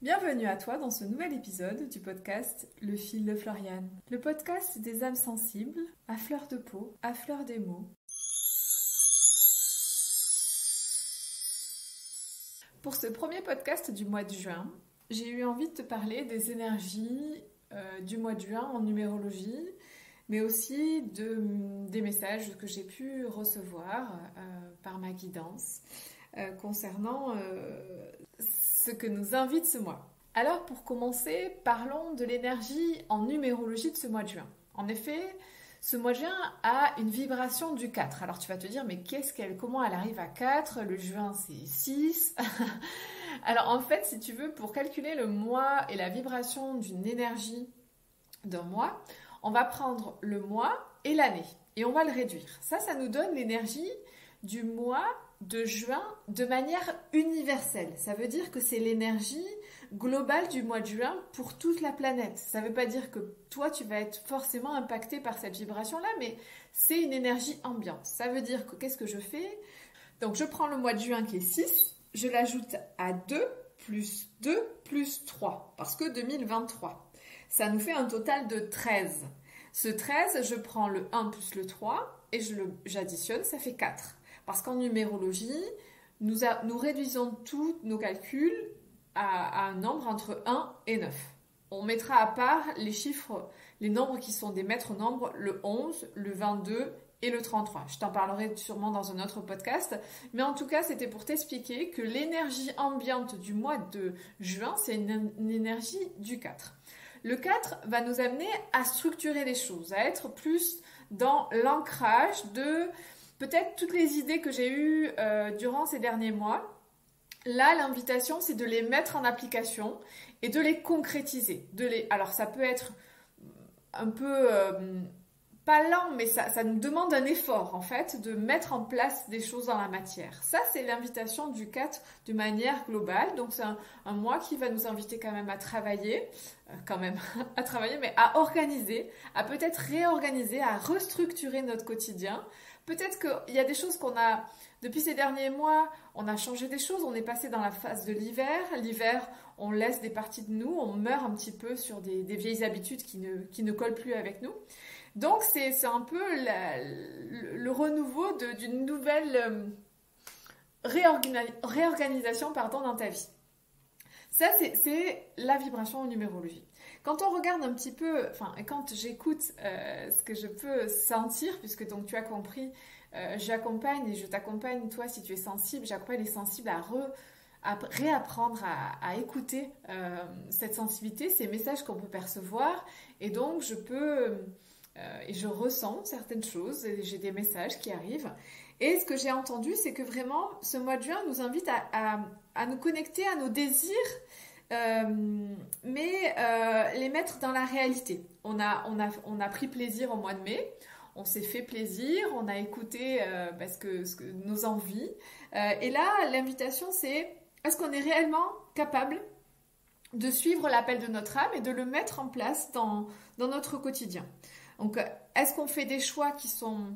Bienvenue à toi dans ce nouvel épisode du podcast Le fil de Floriane. Le podcast des âmes sensibles, à fleur de peau, à fleur des mots. Pour ce premier podcast du mois de juin, j'ai eu envie de te parler des énergies du mois de juin en numérologie, mais aussi des messages que j'ai pu recevoir par ma guidance concernant ce que nous invite ce mois. Alors pour commencer, parlons de l'énergie en numérologie de ce mois de juin. En effet, ce mois de juin a une vibration du 4. Alors tu vas te dire, mais comment elle arrive à 4? Le juin c'est 6. Alors en fait, si tu veux, pour calculer le mois et la vibration d'une énergie d'un mois, on va prendre le mois et l'année et on va le réduire. Ça nous donne l'énergie du mois de juin de manière universelle. Ça veut dire que c'est l'énergie globale du mois de juin pour toute la planète. Ça ne veut pas dire que toi, tu vas être forcément impacté par cette vibration-là, mais c'est une énergie ambiante. Ça veut dire que qu'est-ce que je fais? Donc, je prends le mois de juin qui est 6, je l'ajoute à 2 plus 3, parce que 2023. Ça nous fait un total de 13. Ce 13, je prends le 1 plus le 3 et j'additionne, ça fait 4. Parce qu'en numérologie, nous réduisons tous nos calculs à un nombre entre 1 et 9. On mettra à part les chiffres, les nombres qui sont des maîtres nombres, le 11, le 22 et le 33. Je t'en parlerai sûrement dans un autre podcast. Mais en tout cas, c'était pour t'expliquer que l'énergie ambiante du mois de juin, c'est une énergie du 4. Le 4 va nous amener à structurer les choses, à être plus dans l'ancrage de peut-être toutes les idées que j'ai eues durant ces derniers mois. Là, l'invitation, c'est de les mettre en application et de les concrétiser. Alors, ça peut être un peu pas lent, mais ça nous demande un effort, en fait, de mettre en place des choses dans la matière. Ça, c'est l'invitation du 4 de manière globale. Donc, c'est un mois qui va nous inviter quand même à travailler, mais à organiser, à peut-être réorganiser, à restructurer notre quotidien. Peut-être qu'il y a des choses depuis ces derniers mois, on a changé des choses, on est passé dans la phase de l'hiver. L'hiver, on laisse des parties de nous, on meurt un petit peu sur des vieilles habitudes qui ne collent plus avec nous. Donc, c'est un peu le renouveau d'une nouvelle réorganisation dans ta vie. Ça, c'est la vibration en numérologie. Quand on regarde un petit peu, quand j'écoute ce que je peux sentir, puisque donc tu as compris, j'accompagne et je t'accompagne, toi, si tu es sensible, j'accompagne les sensibles à réapprendre à écouter cette sensibilité, ces messages qu'on peut percevoir. Et donc, et je ressens certaines choses, et j'ai des messages qui arrivent. Et ce que j'ai entendu, c'est que vraiment, ce mois de juin nous invite à nous connecter à nos désirs, mais les mettre dans la réalité. On a pris plaisir au mois de mai, on s'est fait plaisir, on a écouté nos envies. Et là, l'invitation, c'est est-ce qu'on est réellement capable de suivre l'appel de notre âme et de le mettre en place dans notre quotidien? Donc, est-ce qu'on fait des choix qui sont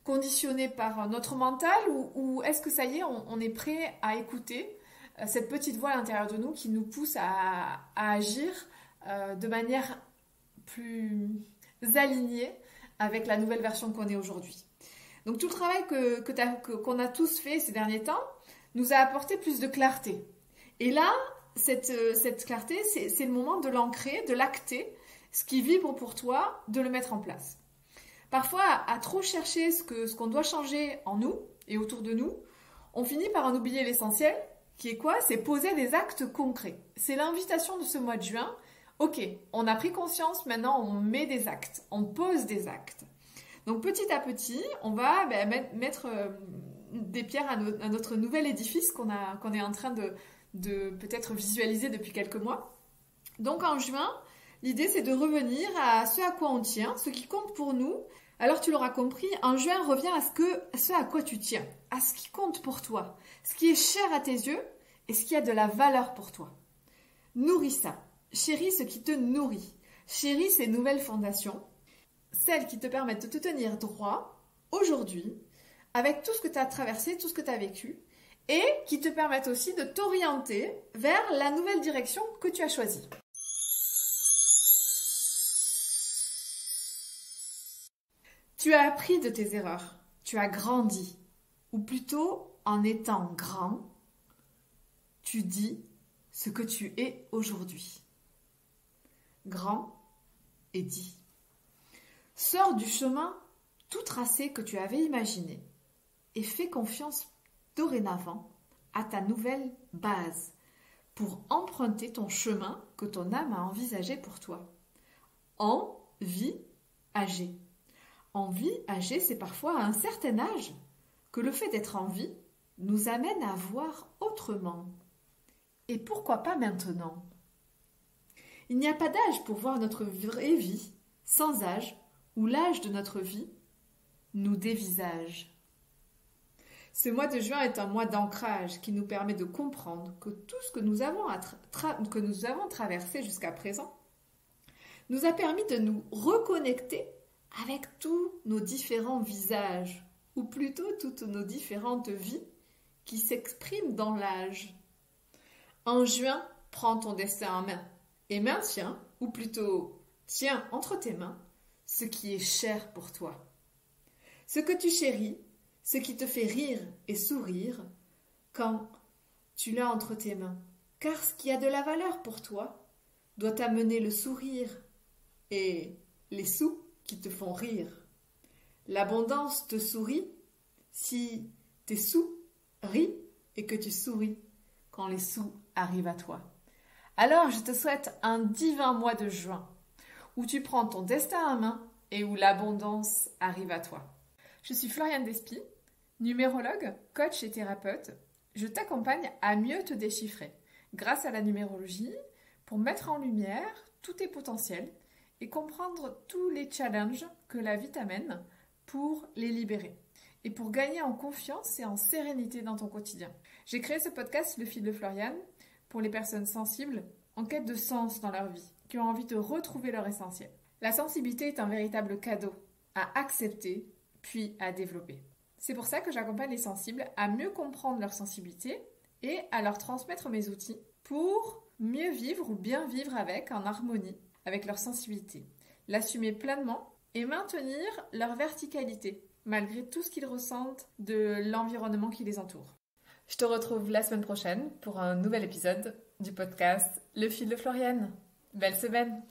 conditionnés par notre mental ou est-ce que ça y est, on est prêt à écouter cette petite voix à l'intérieur de nous qui nous pousse à agir de manière plus alignée avec la nouvelle version qu'on est aujourd'hui. Donc tout le travail qu'on a tous fait ces derniers temps nous a apporté plus de clarté. Et là, cette clarté, c'est le moment de l'ancrer, de l'acter, ce qui vibre pour toi, de le mettre en place. Parfois, à trop chercher ce qu'on doit changer en nous et autour de nous, on finit par en oublier l'essentiel, qui est quoi? C'est poser des actes concrets. C'est l'invitation de ce mois de juin. Ok, on a pris conscience, maintenant on met des actes, on pose des actes. Donc petit à petit, on va mettre des pierres à notre nouvel édifice qu'on est en train de peut-être visualiser depuis quelques mois. Donc en juin, l'idée c'est de revenir à ce à quoi on tient, ce qui compte pour nous. Alors tu l'auras compris, en juin, reviens à ce à quoi tu tiens, à ce qui compte pour toi, ce qui est cher à tes yeux et ce qui a de la valeur pour toi. Nourris ça. Chéris ce qui te nourrit. Chéris ces nouvelles fondations, celles qui te permettent de te tenir droit aujourd'hui, avec tout ce que tu as traversé, tout ce que tu as vécu, et qui te permettent aussi de t'orienter vers la nouvelle direction que tu as choisie. Tu as appris de tes erreurs, tu as grandi, ou plutôt en étant grand, tu dis ce que tu es aujourd'hui. Grand et dit. Sors du chemin tout tracé que tu avais imaginé et fais confiance dorénavant à ta nouvelle base pour emprunter ton chemin que ton âme a envisagé pour toi. Enviager. Enviager, c'est parfois à un certain âge que le fait d'être en vie nous amène à voir autrement. Et pourquoi pas maintenant ? Il n'y a pas d'âge pour voir notre vraie vie, sans âge, où l'âge de notre vie nous dévisage. Ce mois de juin est un mois d'ancrage qui nous permet de comprendre que tout ce que nous avons, traversé jusqu'à présent nous a permis de nous reconnecter avec tous nos différents visages, ou plutôt toutes nos différentes vies qui s'expriment dans l'âge. En juin, prends ton destin en main et maintiens, ou plutôt tiens entre tes mains, ce qui est cher pour toi. Ce que tu chéris, ce qui te fait rire et sourire quand tu l'as entre tes mains. Car ce qui a de la valeur pour toi doit t'amener le sourire et les sous qui te font rire. L'abondance te sourit si tes sous rient et que tu souris quand les sous arrivent à toi. Alors je te souhaite un divin mois de juin où tu prends ton destin en main et où l'abondance arrive à toi. Je suis Floriane Despy, numérologue, coach et thérapeute. Je t'accompagne à mieux te déchiffrer grâce à la numérologie pour mettre en lumière tous tes potentiels et comprendre tous les challenges que la vie t'amène pour les libérer et pour gagner en confiance et en sérénité dans ton quotidien. J'ai créé ce podcast Le Fil de Floriane pour les personnes sensibles en quête de sens dans leur vie, qui ont envie de retrouver leur essentiel. La sensibilité est un véritable cadeau à accepter puis à développer. C'est pour ça que j'accompagne les sensibles à mieux comprendre leur sensibilité et à leur transmettre mes outils pour mieux vivre ou bien vivre avec, en harmonie avec leur sensibilité, l'assumer pleinement et maintenir leur verticalité malgré tout ce qu'ils ressentent de l'environnement qui les entoure. Je te retrouve la semaine prochaine pour un nouvel épisode du podcast Le Fil de Floriane. Belle semaine!